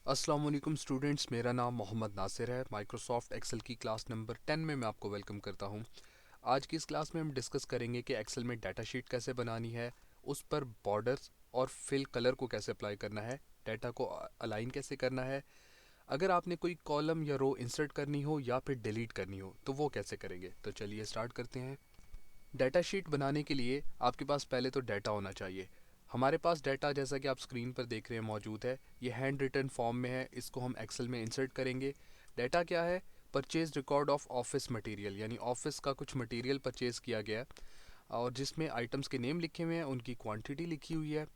अस्सलाम वालेकुम स्टूडेंट्स, मेरा नाम मोहम्मद नासिर है। माइक्रोसॉफ्ट एक्सेल की क्लास नंबर 10 में मैं आपको वेलकम करता हूं। आज की इस क्लास में हम डिस्कस करेंगे कि एक्सेल में डाटा शीट कैसे बनानी है, उस पर बॉर्डर्स और फिल कलर को कैसे अप्लाई करना है, डाटा को अलाइन कैसे करना है, अगर आपने कोई कॉलम या रो इंसर्ट करनी हो या फिर डिलीट करनी हो तो वो कैसे करेंगे। तो चलिए स्टार्ट करते हैं। डाटा शीट बनाने के लिए आपके पास पहले तो डाटा होना चाहिए। हमारे पास डाटा जैसा कि आप स्क्रीन पर देख रहे हैं मौजूद है। ये हैंड रिटन फॉर्म में है, इसको हम एक्सेल में इंसर्ट करेंगे। डाटा क्या है? Purchase record of office material, यानी ऑफिस का कुछ मटेरियल परचेज किया गया है और जिसमें आइटम्स के नेम लिखे हुए हैं, उनकी क्वांटिटी लिखी हुई है,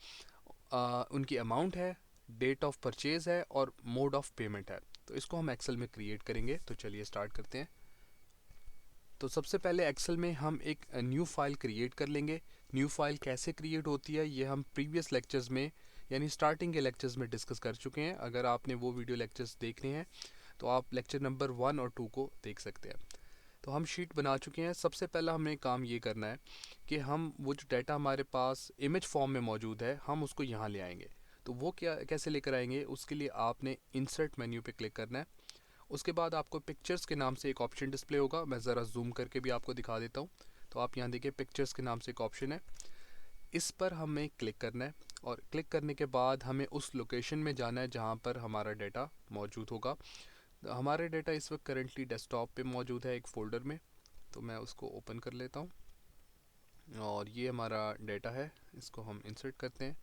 उनकी अमाउंट है, डेट ऑफ परचेज है और मोड ऑफ पेमेंट है। तो इसको हम एक्सेल में क्रिएट करेंगे। तो चलिए स्टार्ट करते हैं। तो सबसे पहले एक्सेल में हम एक न्यू फाइल क्रिएट कर लेंगे। न्यू फाइल कैसे क्रिएट होती है ये हम प्रीवियस लेक्चर्स में यानी स्टार्टिंग के लेक्चर्स में डिस्कस कर चुके हैं। अगर आपने वो वीडियो लेक्चर्स देखने हैं तो आप लेक्चर नंबर 1 और 2 को देख सकते हैं। तो हम शीट बना चुके हैं। सबसे पहला हमें काम ये करना है कि हम वो जो डाटा हमारे पास इमेज फॉर्म में मौजूद है हम उसको यहाँ ले आएंगे। तो वो क्या कैसे लेकर आएंगे, उसके लिए आपने इंसर्ट मेन्यू पे क्लिक करना है। उसके बाद आपको पिक्चर्स के नाम से एक ऑप्शन डिस्प्ले होगा। मैं ज़रा जूम करके भी आपको दिखा देता हूँ। तो आप यहाँ देखिए, पिक्चर्स के नाम से एक ऑप्शन है, इस पर हमें क्लिक करना है। और क्लिक करने के बाद हमें उस लोकेशन में जाना है जहाँ पर हमारा डाटा मौजूद होगा। तो हमारे डाटा इस वक्त करेंटली डेस्कटॉप पे मौजूद है एक फ़ोल्डर में। तो मैं उसको ओपन कर लेता हूँ और ये हमारा डाटा है, इसको हम इंसर्ट करते हैं।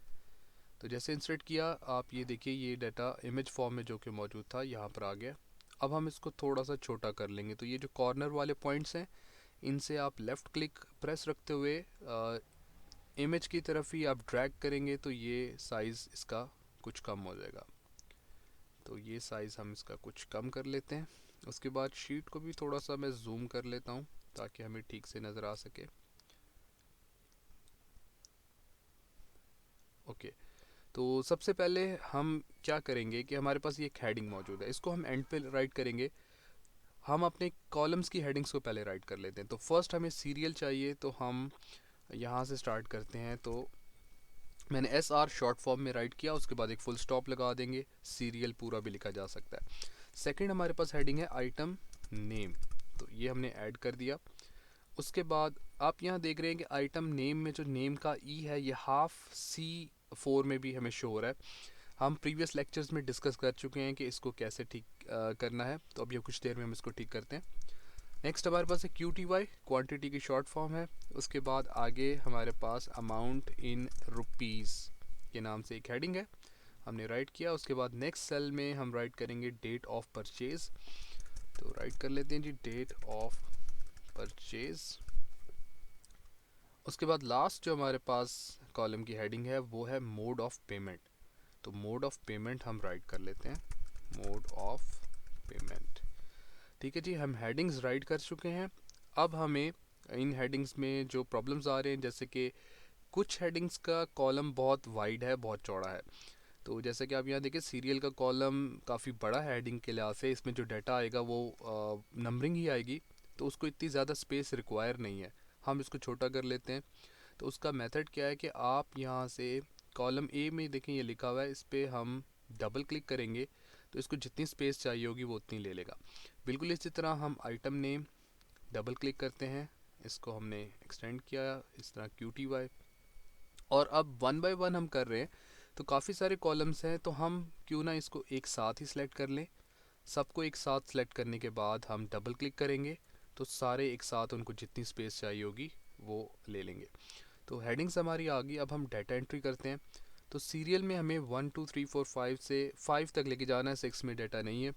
तो जैसे इंसर्ट किया, आप ये देखिए ये डाटा इमेज फॉर्म में जो कि मौजूद था यहाँ पर आ गया। अब हम इसको थोड़ा सा छोटा कर लेंगे। तो ये जो कॉर्नर वाले पॉइंट्स हैं, इनसे आप लेफ़्ट क्लिक प्रेस रखते हुए इमेज की तरफ ही आप ड्रैग करेंगे तो ये साइज़ इसका कुछ कम हो जाएगा। तो ये साइज़ हम इसका कुछ कम कर लेते हैं। उसके बाद शीट को भी थोड़ा सा मैं जूम कर लेता हूँ ताकि हमें ठीक से नज़र आ सके। ओके। तो सबसे पहले हम क्या करेंगे कि हमारे पास ये एक हेडिंग मौजूद है, इसको हम एंड पे राइट करेंगे। हम अपने कॉलम्स की हेडिंग्स को पहले राइट कर लेते हैं। तो फर्स्ट हमें सीरियल चाहिए, तो हम यहाँ से स्टार्ट करते हैं। तो मैंने एस आर शॉर्ट फॉर्म में राइट किया, उसके बाद एक फुल स्टॉप लगा देंगे। सीरियल पूरा भी लिखा जा सकता है। सेकंड हमारे पास हेडिंग है आइटम नेम, तो ये हमने ऐड कर दिया। उसके बाद आप यहाँ देख रहे हैं कि आइटम नेम में जो नेम का ई है ये हाफ C4 में भी हमें शो हो रहा है। हम प्रीवियस लेक्चर्स में डिस्कस कर चुके हैं कि इसको कैसे ठीक करना है। तो अभी कुछ देर में हम इसको ठीक करते हैं। नेक्स्ट हमारे पास है QTY, क्वांटिटी की शॉर्ट फॉर्म है। उसके बाद आगे हमारे पास अमाउंट इन रुपीज़ के नाम से एक हेडिंग है, हमने राइट किया। उसके बाद नेक्स्ट सेल में हम राइट करेंगे डेट ऑफ परचेज। तो राइट कर लेते हैं जी, डेट ऑफ परचेज। उसके बाद लास्ट जो हमारे पास कॉलम की हेडिंग है वो है मोड ऑफ पेमेंट। तो मोड ऑफ पेमेंट हम राइट कर लेते हैं, मोड ऑफ पेमेंट। ठीक है जी, हम हेडिंग्स राइट कर चुके हैं। अब हमें इन हेडिंग्स में जो प्रॉब्लम्स आ रहे हैं, जैसे कि कुछ हेडिंग्स का कॉलम बहुत वाइड है, बहुत चौड़ा है। तो जैसे कि आप यहाँ देखिए, सीरियल का कॉलम काफ़ी बड़ा है हेडिंग के लिहाज से, इसमें जो डाटा आएगा वो नंबरिंग ही आएगी, तो उसको इतनी ज़्यादा स्पेस रिक्वायर नहीं है। हम इसको छोटा कर लेते हैं। तो उसका मेथड क्या है कि आप यहाँ से कॉलम ए में देखें ये लिखा हुआ है, इस पर हम डबल क्लिक करेंगे तो इसको जितनी स्पेस चाहिए होगी वो उतनी ले लेगा। बिल्कुल इसी तरह हम आइटम नेम डबल क्लिक करते हैं, इसको हमने एक्सटेंड किया इस तरह QTY। और अब वन बाय वन हम कर रहे हैं, तो काफ़ी सारे कॉलम्स हैं, तो हम क्यों ना इसको एक साथ ही सिलेक्ट कर लें। सबको एक साथ सिलेक्ट करने के बाद हम डबल क्लिक करेंगे तो सारे एक साथ उनको जितनी स्पेस चाहिए होगी वो ले लेंगे। तो हेडिंग्स हमारी आ गई। अब हम डाटा एंट्री करते हैं। तो सीरियल में हमें 1 2 3 4 5 से 5 तक लेके जाना है, 6 में डाटा नहीं है।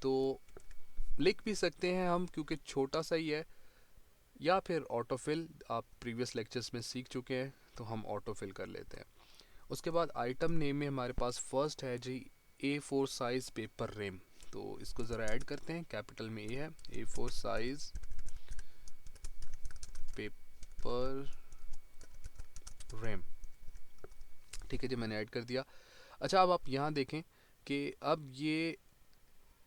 तो लिख भी सकते हैं हम क्योंकि छोटा सा ही है, या फिर ऑटोफिल आप प्रीवियस लेक्चर्स में सीख चुके हैं, तो हम ऑटोफिल कर लेते हैं। उसके बाद आइटम नेम में हमारे पास फर्स्ट है जी A4 साइज़ पेपर रेम। तो इसको ज़रा ऐड करते हैं, कैपिटल में A है, A4 साइज़ पेपर रेम। ठीक है जी, मैंने ऐड कर दिया। अच्छा, अब आप यहाँ देखें कि अब ये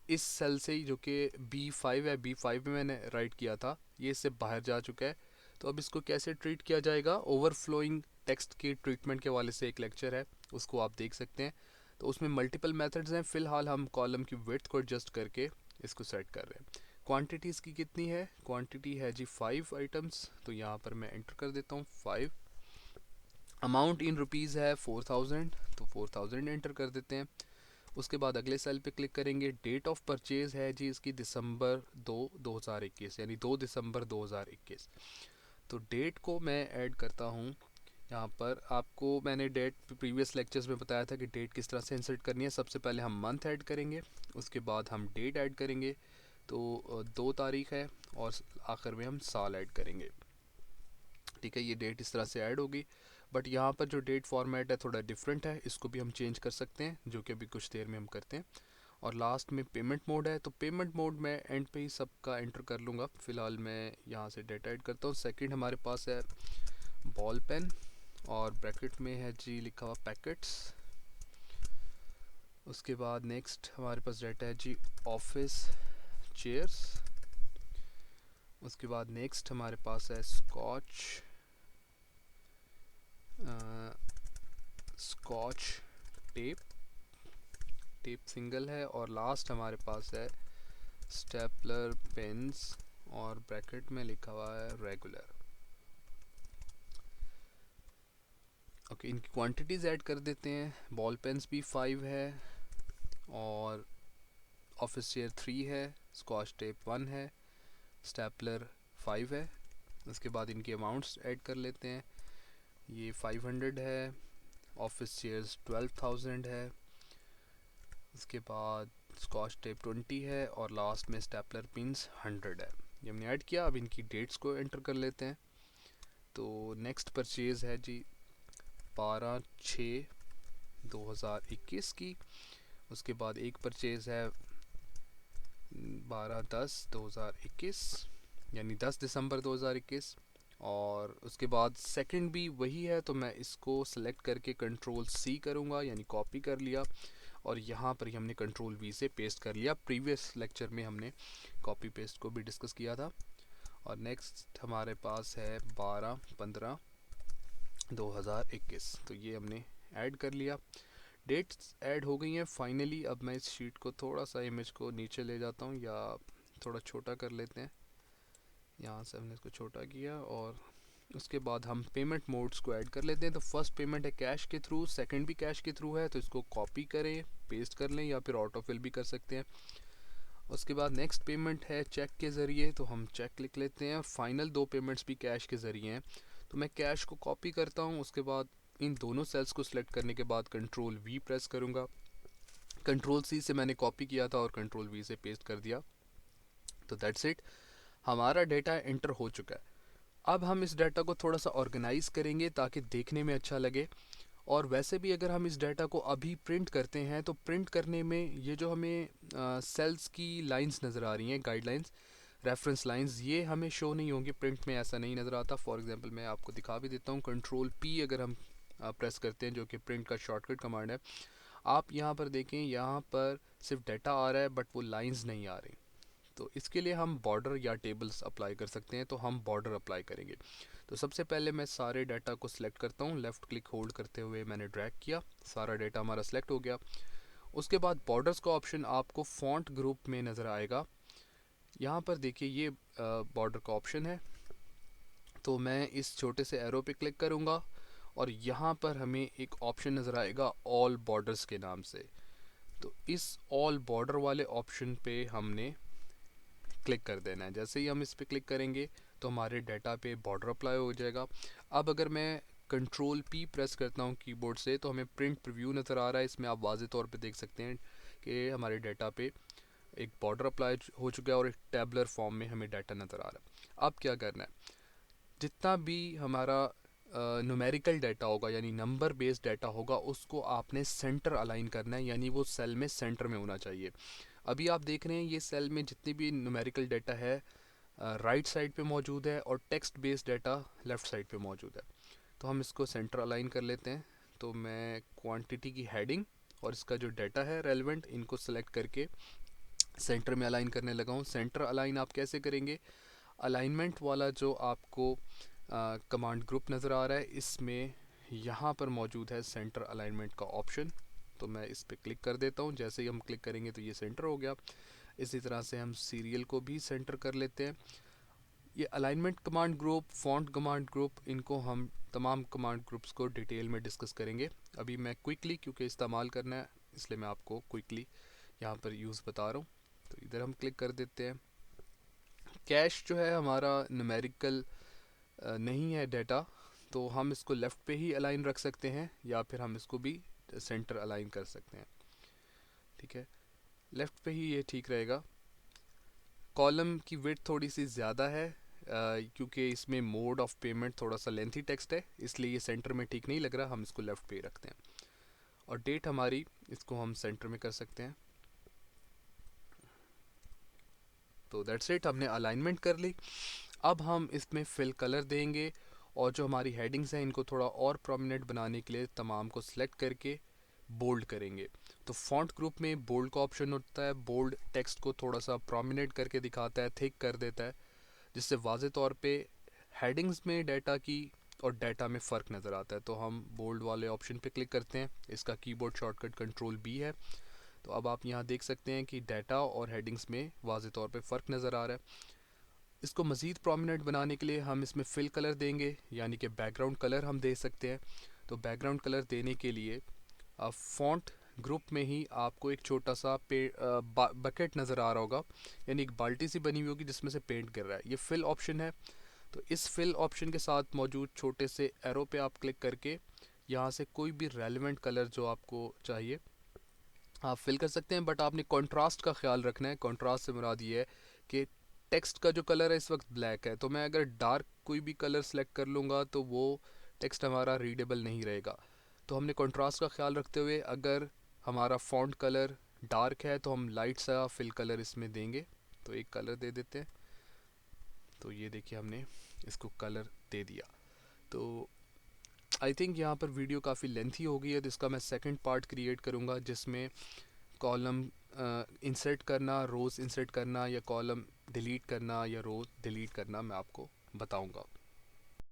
इस सेल से ही जो कि B5 है, B5 में मैंने राइट किया था, ये इससे बाहर जा चुका है। तो अब इसको कैसे ट्रीट किया जाएगा, ओवरफ्लोइंग टेक्स्ट के ट्रीटमेंट के वाले से एक लेक्चर है, उसको आप देख सकते हैं। तो उसमें मल्टीपल मेथड्स हैं, फ़िलहाल हम कॉलम की विड्थ को एडजस्ट करके इसको सेट कर रहे हैं। क्वांटिटी इसकी कितनी है, क्वांटिटी है जी 5 आइटम्स, तो यहाँ पर मैं एंटर कर देता हूँ 5। अमाउंट इन रुपीज़ है 4000, तो 4000 एंटर कर देते हैं। उसके बाद अगले सेल पे क्लिक करेंगे। डेट ऑफ परचेज़ है जी इसकी दिसंबर 2021, यानी 2 दिसंबर 2021। तो डेट को मैं ऐड करता हूँ यहाँ पर। आपको मैंने डेट प्रीवियस लेक्चर्स में बताया था कि डेट किस तरह से इंसर्ट करनी है। सबसे पहले हम मंथ ऐड करेंगे, उसके बाद हम डेट ऐड करेंगे, तो 2 तारीख है, और आखिर में हम साल ऐड करेंगे। ठीक है, ये डेट इस तरह से ऐड होगी। बट यहाँ पर जो डेट फॉर्मेट है थोड़ा डिफरेंट है, इसको भी हम चेंज कर सकते हैं, जो कि अभी कुछ देर में हम करते हैं। और लास्ट में पेमेंट मोड है, तो पेमेंट मोड मैं एंड पे ही सबका एंटर कर लूँगा। फ़िलहाल मैं यहाँ से डेटा ऐड करता हूँ। सेकंड हमारे पास है बॉल पेन, और ब्रैकेट में है जी लिखा हुआ पैकेट्स। उसके बाद नेक्स्ट हमारे पास डेटा है जी ऑफिस चेयर्स। उसके बाद नेक्स्ट हमारे पास है स्कॉच टेप, टेप सिंगल है। और लास्ट हमारे पास है स्टेपलर पेन्स, और ब्रैकेट में लिखा हुआ है रेगुलर। ओके, इनकी क्वांटिटीज़ ऐड कर देते हैं। बॉल पेन्स भी 5 है, और ऑफिस चेयर 3 है, स्कॉच टेप 1 है, स्टेपलर 5 है। उसके बाद इनके अमाउंट्स ऐड कर लेते हैं। ये 500 है, ऑफिस चेयर्स 12,000 है, उसके बाद स्कॉच टेप 20 है, और लास्ट में स्टेपलर पिन्स 100 है। ये हमने ऐड किया। अब इनकी डेट्स को एंटर कर लेते हैं। तो नेक्स्ट परचेज़ है जी 12/6/2021 की। उसके बाद एक परचेज़ है 12/10/2021, यानी 10 दिसंबर 2021। और उसके बाद सेकंड भी वही है, तो मैं इसको सेलेक्ट करके कंट्रोल सी करूँगा, यानी कॉपी कर लिया, और यहाँ पर ही हमने कंट्रोल वी से पेस्ट कर लिया। प्रीवियस लेक्चर में हमने कॉपी पेस्ट को भी डिस्कस किया था। और नेक्स्ट हमारे पास है 12/15/2021, तो ये हमने ऐड कर लिया। डेट्स ऐड हो गई हैं फाइनली। अब मैं इस शीट को थोड़ा सा इमेज को नीचे ले जाता हूँ, या थोड़ा छोटा कर लेते हैं। यहाँ से हमने इसको छोटा किया, और उसके बाद हम पेमेंट मोड्स को ऐड कर लेते हैं। तो फर्स्ट पेमेंट है कैश के थ्रू, सेकंड भी कैश के थ्रू है, तो इसको कॉपी करें, पेस्ट कर लें, या फिर ऑटो फिल भी कर सकते हैं। उसके बाद नेक्स्ट पेमेंट है चेक के ज़रिए, तो हम चेक लिख लेते हैं। फाइनल 2 पेमेंट्स भी कैश के ज़रिए हैं, तो मैं कैश को कॉपी करता हूँ। उसके बाद इन दोनों सेल्स को सिलेक्ट करने के बाद कंट्रोल वी प्रेस करूँगा। कंट्रोल सी से मैंने कॉपी किया था, और कंट्रोल वी से पेस्ट कर दिया। तो दैट्स इट, हमारा डेटा एंटर हो चुका है। अब हम इस डाटा को थोड़ा सा ऑर्गेनाइज करेंगे ताकि देखने में अच्छा लगे। और वैसे भी अगर हम इस डाटा को अभी प्रिंट करते हैं, तो प्रिंट करने में ये जो हमें सेल्स की लाइंस नज़र आ रही हैं, गाइडलाइंस, रेफरेंस लाइंस, ये हमें शो नहीं होंगी। प्रिंट में ऐसा नहीं नज़र आता। फॉर एग्जांपल मैं आपको दिखा भी देता हूँ। कंट्रोल पी अगर हम प्रेस करते हैं, जो कि प्रिंट का शॉर्टकट कमांड है, आप यहाँ पर देखें, यहाँ पर सिर्फ डाटा आ रहा है, बट वो लाइंस नहीं आ रही। तो इसके लिए हम बॉर्डर या टेबल्स अप्लाई कर सकते हैं, तो हम बॉर्डर अप्लाई करेंगे। तो सबसे पहले मैं सारे डाटा को सिलेक्ट करता हूँ। लेफ़्ट क्लिक होल्ड करते हुए मैंने ड्रैग किया, सारा डाटा हमारा सिलेक्ट हो गया। उसके बाद बॉर्डर्स का ऑप्शन आपको फॉन्ट ग्रुप में नज़र आएगा। यहाँ पर देखिए, ये बॉर्डर का ऑप्शन है। तो मैं इस छोटे से एरो पे क्लिक करूँगा, और यहाँ पर हमें एक ऑप्शन नज़र आएगा ऑल बॉर्डर्स के नाम से। तो इस ऑल बॉर्डर वाले ऑप्शन पे हमने क्लिक कर देना है। जैसे ही हम इस पर क्लिक करेंगे, तो हमारे डाटा पे बॉर्डर अप्लाई हो जाएगा। अब अगर मैं कंट्रोल पी प्रेस करता हूँ कीबोर्ड से, तो हमें प्रिंट प्रीव्यू नज़र आ रहा है। इसमें आप वाज़े तौर पे देख सकते हैं कि हमारे डाटा पे एक बॉर्डर अप्लाई हो चुका है, और एक टैबलर फॉर्म में हमें डाटा नज़र आ रहा है। अब क्या करना है, जितना भी हमारा न्यूमेरिकल डाटा होगा, यानी नंबर बेस्ड डाटा होगा, उसको आपने सेंटर अलाइन करना है, यानी वो सेल में सेंटर में होना चाहिए। अभी आप देख रहे हैं ये सेल में जितनी भी न्यूमेरिकल डाटा है राइट साइड पे मौजूद है, और text based data left side पे मौजूद है। तो हम इसको सेंटर अलाइन कर लेते हैं। तो मैं क्वांटिटी की हेडिंग और इसका जो डाटा है रेलेवेंट, इनको सेलेक्ट करके सेंटर में अलाइन करने लगा हूँ। सेंटर अलाइन आप कैसे करेंगे, अलाइनमेंट वाला जो आपको कमांड ग्रुप नज़र आ रहा है, इसमें यहाँ पर मौजूद है सेंटर अलाइनमेंट का ऑप्शन। तो मैं इस पर क्लिक कर देता हूँ। जैसे ही हम क्लिक करेंगे तो ये सेंटर हो गया। इसी तरह से हम सीरियल को भी सेंटर कर लेते हैं। ये alignment command group, font command group, इनको हम तमाम कमांड ग्रुप्स को डिटेल में डिस्कस करेंगे। अभी मैं क्विकली, क्योंकि इस्तेमाल करना है इसलिए मैं आपको क्विकली यहाँ पर यूज़ बता रहा हूँ। तो इधर हम क्लिक कर देते हैं। कैश जो है हमारा न्यूमेरिकल नहीं है डाटा, तो हम इसको लेफ़्ट पे ही अलाइन रख सकते हैं या फिर हम इसको भी सेंटर अलाइन कर सकते हैं। ठीक है, लेफ़्ट पे ही ये ठीक रहेगा। कॉलम की विड्थ थोड़ी सी ज़्यादा है क्योंकि इसमें मोड ऑफ पेमेंट थोड़ा सा लेंथी टेक्स्ट है, इसलिए ये सेंटर में ठीक नहीं लग रहा, हम इसको लेफ़्ट पे ही रखते हैं। और डेट हमारी, इसको हम सेंटर में कर सकते हैं। तो दैट्स इट, हमने अलाइनमेंट कर ली। अब हम इसमें फिल कलर देंगे और जो हमारी हेडिंग्स हैं इनको थोड़ा और प्रोमिनेंट बनाने के लिए तमाम को सिलेक्ट करके बोल्ड करेंगे। तो फॉन्ट ग्रुप में बोल्ड का ऑप्शन होता है। बोल्ड टेक्स्ट को थोड़ा सा प्रोमिनेंट करके दिखाता है, थिक कर देता है, जिससे वाज़े तौर पे हेडिंग्स में डाटा की और डाटा में फ़र्क नज़र आता है। तो हम बोल्ड वाले ऑप्शन पे क्लिक करते हैं। इसका कीबोर्ड शॉर्टकट कंट्रोल बी है। तो अब आप यहाँ देख सकते हैं कि डाटा और हेडिंग्स में वाज़े तौर पे फ़र्क नज़र आ रहा है। इसको मज़ीद प्रोमिनेंट बनाने के लिए हम इसमें फिल कलर देंगे, यानी कि बैकग्राउंड कलर हम दे सकते हैं। तो बैकग्राउंड कलर देने के लिए फ़ॉन्ट ग्रुप में ही आपको एक छोटा सा बकेट नज़र आ रहा होगा, यानी एक बाल्टी सी बनी हुई होगी जिसमें से पेंट गिर रहा है। ये फिल ऑप्शन है। तो इस फिल ऑप्शन के साथ मौजूद छोटे से एरो पे आप क्लिक करके यहाँ से कोई भी रेलेवेंट कलर जो आपको चाहिए आप फिल कर सकते हैं। बट आपने कंट्रास्ट का ख्याल रखना है। कंट्रास्ट से मुराद ये है कि टेक्स्ट का जो कलर है इस वक्त ब्लैक है, तो मैं अगर डार्क कोई भी कलर सेलेक्ट कर लूँगा तो वो टेक्स्ट हमारा रीडेबल नहीं रहेगा। तो हमने कंट्रास्ट का ख्याल रखते हुए, अगर हमारा फ़ॉन्ट कलर डार्क है तो हम लाइट सा फिल कलर इसमें देंगे। तो एक कलर दे देते हैं। तो ये देखिए हमने इसको कलर दे दिया। तो आई थिंक यहाँ पर वीडियो काफ़ी लेंथी हो गई है, तो इसका मैं सेकंड पार्ट क्रिएट करूँगा जिसमें कॉलम इंसर्ट करना, रोज़ इंसर्ट करना या कॉलम डिलीट करना या रो डिलीट करना मैं आपको बताऊंगा।